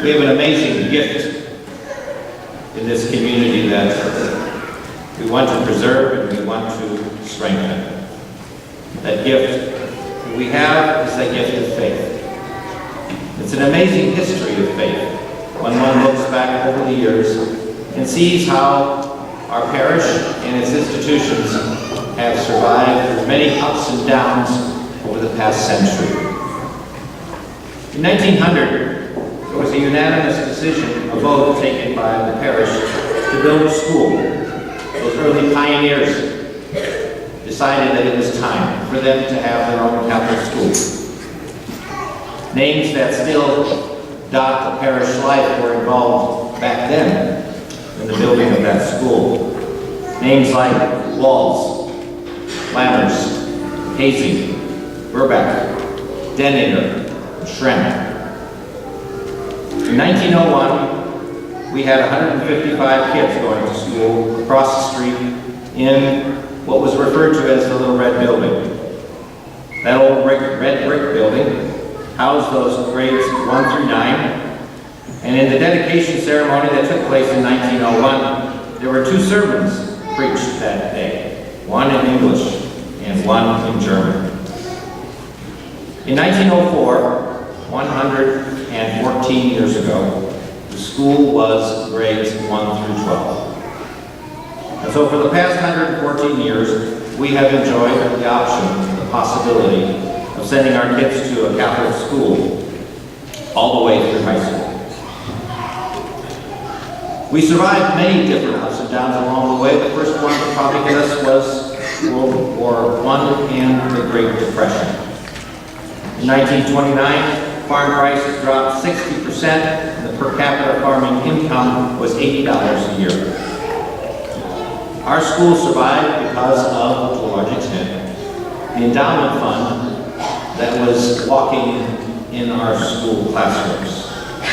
We have an amazing gift in this community that we want to preserve and we want to strengthen. That gift that we have is that gift of faith. It's an amazing history of faith when one looks back over the years and sees how our parish and its institutions have survived through many ups and downs over the past century. In 1900, there was a unanimous decision, a vote taken by the parish to build a school. Those early pioneers decided that it was time for them to have their own Catholic school. Names that still dot the parish life were involved back then in the building of that school. Names like Walls, Lammers, Hazy, Burbeck, Denninger, Schrem. In 1901, we had 155 kids going to school across the street in what was referred to as the Little Red Building. That old red brick building housed those grades 1 through 9. And in the dedication ceremony that took place in 1901, there were 2 sermons preached that day, one in English and one in German. In 1904, 114 years ago, the school was grades 1 through 12. And so for the past 114 years, we have enjoyed the option, the possibility of sending our kids to a Catholic school all the way through high school. We survived many different ups and downs along the way. The first one that probably hit us was World War I and the Great Depression. In 1929, farm prices dropped 60% and the per capita farming income was $80 a year. Our school survived because of, to a large extent, the endowment fund that was walking in our school classrooms.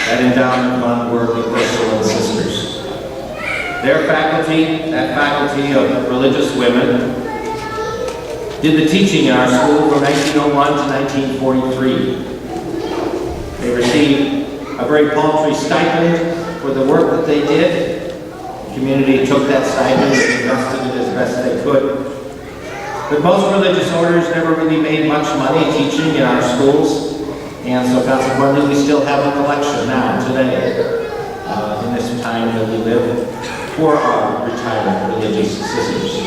That endowment fund were the Ursuline Sisters. Their faculty, that faculty of religious women, did the teaching in our school from 1901 to 1943. They received a very paltry stipend for the work that they did. The community took that stipend and invested it as best they could. But most religious orders never really made much money teaching in our schools, and so consequently we still have a collection now, today, in this time that we live, for our retired religious sisters,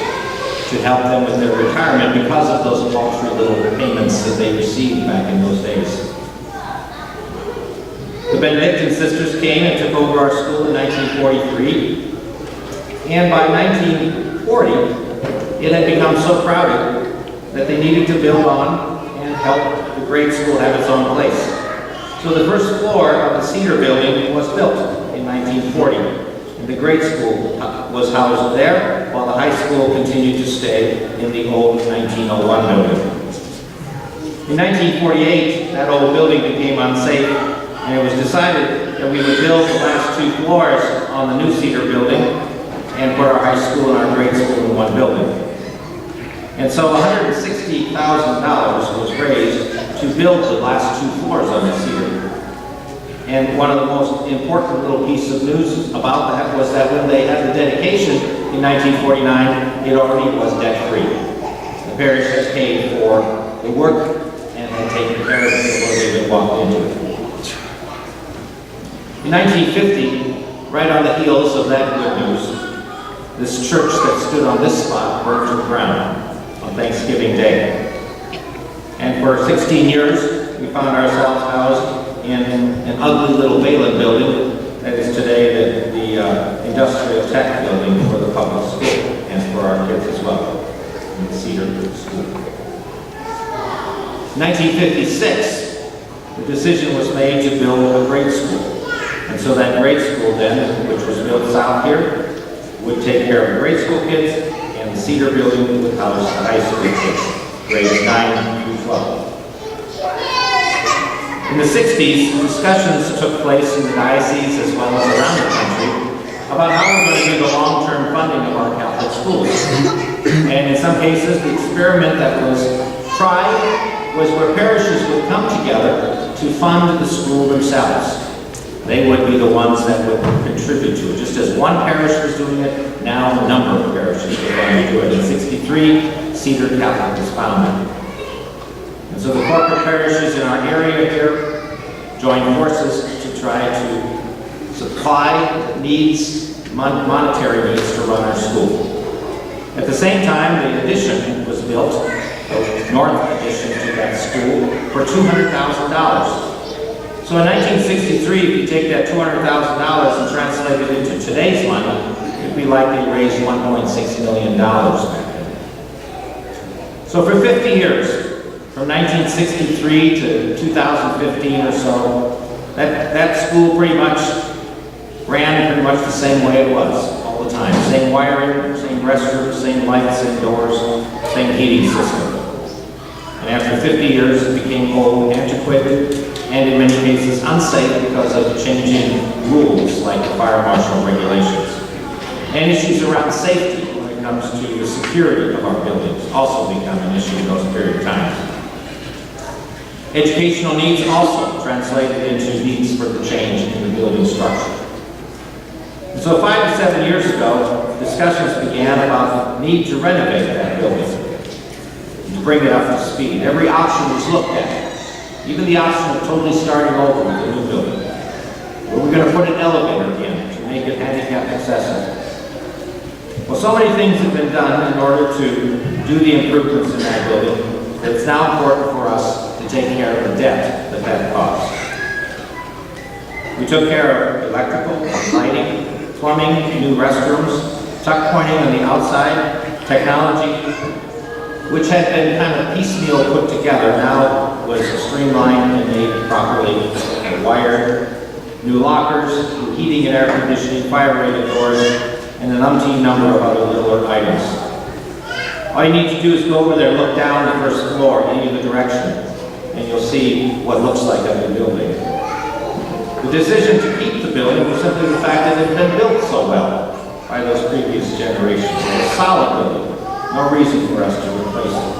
to help them with their retirement because of those paltry little payments that they received back in those days. The Benedictine sisters came and took over our school in 1943, and by 1940, it had become so crowded that they needed to build on and help the grade school have its own place. So the first floor of the Cedar Building was built in 1940, and the grade school was housed there, while the high school continued to stay in the old 1901 building. In 1948, that old building became unsafe, and it was decided that we would build the last 2 floors on the new Cedar Building and put our high school and our grade school in one building. And so $160,000 was raised to build the last 2 floors on the Cedar. And one of the most important little pieces of news about that was that when they had the dedication in 1949, it already was debt-free. The parish had paid for the work and had taken care of it before they even walked into it. In 1950, right on the heels of that good news, this church that stood on this spot burned to the ground on Thanksgiving Day. And for 16 years, we found ourselves housed in an ugly little Valen building that is today the Industrial Tech building for the public school and for our kids as well, in the Cedar School. In 1956, the decision was made to build a grade school. And so that grade school then, which was built south here, would take care of the grade school kids, and the Cedar building would house the high school kids, grades 9 through 12. In the 60s, discussions took place in the diocese as well as around the country about how we're going to do the long-term funding of our Catholic schools. And in some cases, the experiment that was tried was where parishes would come together to fund the school themselves. they would be the ones that would contribute to it. Just as one parish was doing it, now a number of parishes are going to do it. In 63, Cedar Catholic was founded. And so the corporate parishes in our area here joined forces to try to supply needs, monetary needs to run our school. At the same time, the addition was built, the north addition to that school, for $200,000. So in 1963, if you take that $200,000 and translate it into today's money, it'd be likely to raise $1.6 million back then. So for 50 years, from 1963 to 2015 or so, that school pretty much ran pretty much the same way it was all the time. Same wiring, same restrooms, same lights, same doors, same heating system. And after 50 years, it became old, antiquated, and in many cases unsafe because of changing rules like the fire marshal regulations. And issues around safety when it comes to the security of our buildings also become an issue in those period of times. Educational needs also translated into needs for the change in the building structure. And so 5 to 7 years ago, discussions began about the need to renovate that building, to bring it up to speed. Every option was looked at, even the option of totally starting over with a new building. Were we going to put an elevator in to make it handicap accessible? Well, so many things have been done in order to do the improvements in that building that it's now important for us to take care of the debt that caused. We took care of electrical, lighting, plumbing, new restrooms, tuck pointing on the outside, technology, which had been kind of piecemeal put together, now was streamlined and made properly wired. New lockers, new heating and air conditioning, fire-rated doors, and an umpteen number of other littler items. All you need to do is go over there and look down the first floor in either direction, and you'll see what looks like a new building. The decision to keep the building was simply the fact that it had been built so well by those previous generations. It was a solid building. No reason for us to replace it.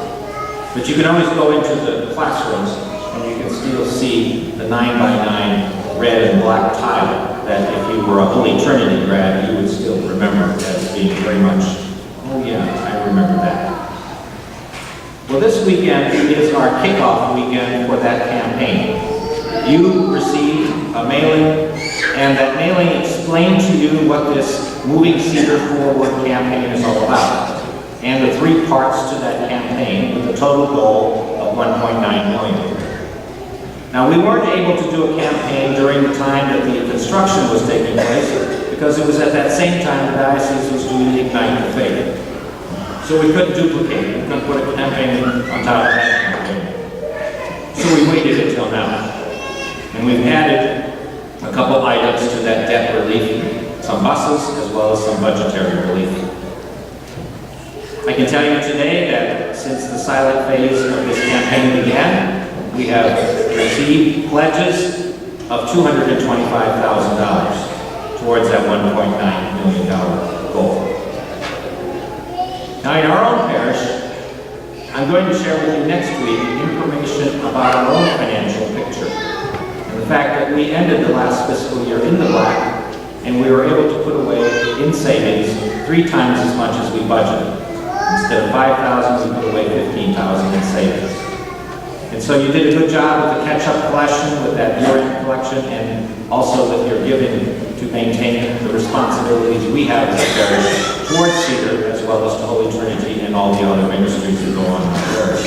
But you can always go into the classrooms and you can still see the 9x9 red and black tile that if you were a Holy Trinity grad, you would still remember as being very much, oh yeah, I remember that. Well, this weekend is our kickoff weekend for that campaign. You received a mailing, and that mailing explained to you what this Moving Cedar Forward campaign is all about, and the 3 parts to that campaign with a total goal of $1.9 million. Now, we weren't able to do a campaign during the time that the construction was taking place because it was at that same time the diocese was doing Ignite the Faith. So we couldn't duplicate it. We couldn't put a campaign on top of that campaign. So we waited until now. And we've added a couple items to that debt relief, some buses as well as some budgetary relief. I can tell you today that since the silent phase of this campaign began, we have received pledges of $225,000 towards that $1.9 million goal. Now, in our own parish, I'm going to share with you next week information about our own financial picture and the fact that we ended the last fiscal year in the black and we were able to put away in savings 3 times as much as we budgeted. Instead of $5,000, we put away $15,000 in savings. And so you did a good job with the catch-up collection, with that year-end collection, and also with your giving to maintain the responsibilities we have as a parish towards Cedar, as well as to Holy Trinity and all the other ministries that go on in the parish.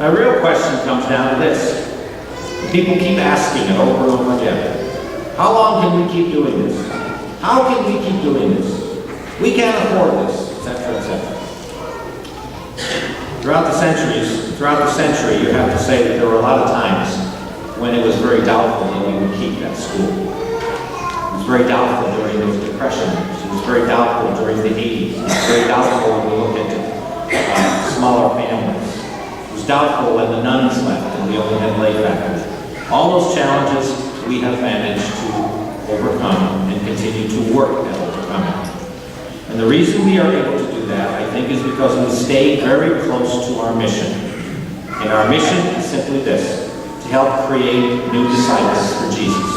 My real question comes down to this. People keep asking it over and over again. How long can we keep doing this? How can we keep doing this? We can't afford this, etc., etc. Throughout the century, you have to say that there were a lot of times when it was very doubtful that we would keep that school. It was very doubtful during the Depression. It was very doubtful during the 80s. It was very doubtful when we looked at smaller families. It was doubtful when the nuns left and we only had lay faculty. All those challenges we have managed to overcome and continue to work at overcoming. And the reason we are able to do that, I think, is because we stay very close to our mission. And our mission is simply this: to help create new disciples for Jesus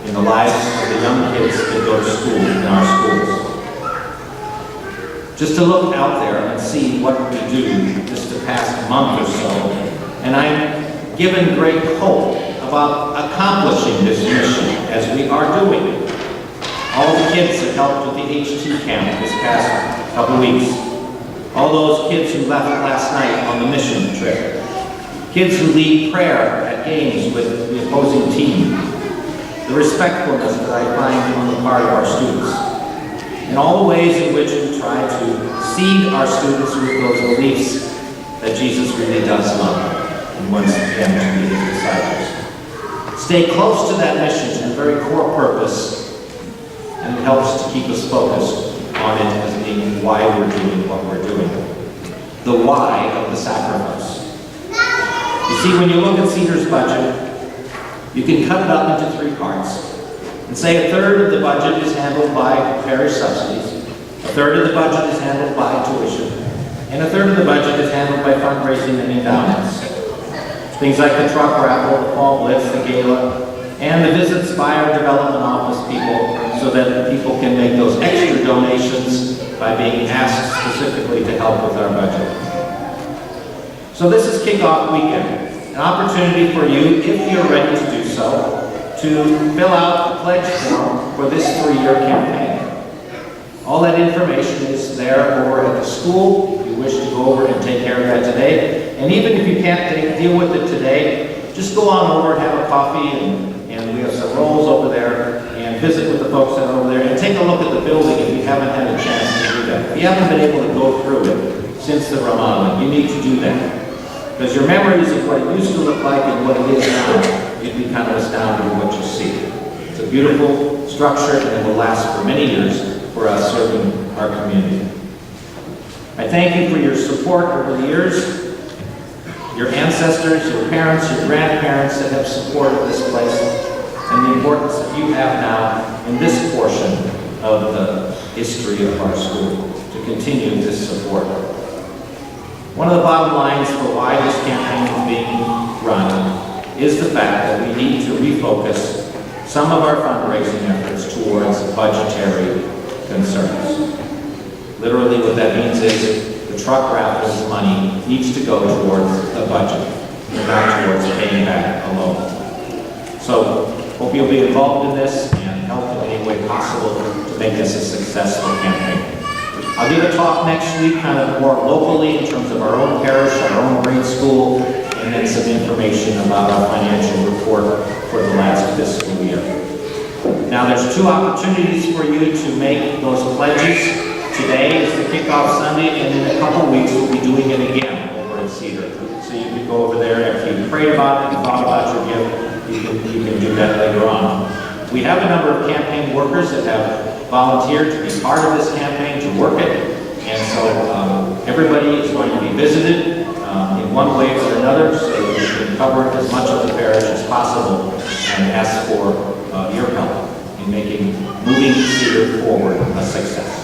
in the lives of the young kids that go to school in our schools. Just to look out there and see what we do just the past month or so, and I'm given great hope about accomplishing this mission as we are doing. All the kids that helped with the HT camp this past couple weeks, all those kids who left last night on the mission trip, kids who lead prayer at games with the opposing team, the respectfulness that I find on the part of our students, and all the ways in which we try to seed our students with those beliefs that Jesus really does love and wants them to be his disciples. Stay close to that mission, to the very core purpose, and it helps to keep us focused on it as being why we're doing what we're doing. The why of the sacrifice. You see, when you look at Cedar's budget, you can cut it up into 3 parts and say a third of the budget is handled by parish subsidies, a third of the budget is handled by tuition, and a third of the budget is handled by fundraising and endowments. Things like the truck raffle, the fall blitz, the gala, and the visits by our development office people so that people can make those extra donations by being asked specifically to help with our budget. So this is kickoff weekend, an opportunity for you, if you're ready to do so, to fill out the pledge form for this 3-year campaign. All that information is there over at the school. If you wish to go over and take care of that today. And even if you can't deal with it today, just go on over and have a coffee, and we have some rolls over there, and visit with the folks that are over there, and take a look at the building if you haven't had a chance to do that. If you haven't been able to go through it since the remodeling, you need to do that. Because your memories of what it used to look like and what it is now, you'd be kind of astounded at what you see. It's a beautiful structure, and it will last for many years for us serving our community. I thank you for your support over the years, your ancestors, your parents, your grandparents that have supported this place, and the importance that you have now in this portion of the history of our school to continue this support. One of the bottom lines for why this campaign is being run is the fact that we need to refocus some of our fundraising efforts towards budgetary concerns. Literally what that means is the truck raffles money needs to go towards the budget, and not towards paying back a loan. So, hope you'll be involved in this and help in any way possible to make this a successful campaign. I'll give a talk next week, kind of more locally in terms of our own parish, our own grade school, and then some information about our financial report for the last fiscal year. Now, there's 2 opportunities for you to make those pledges. Today is the kickoff Sunday, and in a couple weeks we'll be doing it again over at Cedar. So you can go over there, if you prayed about it and thought about your gift, you can do that later on. We have a number of campaign workers that have volunteered to be part of this campaign, to work it, and so everybody is going to be visited in one way or another, so that we can cover as much of the parish as possible and ask for your help in moving Cedar forward a success.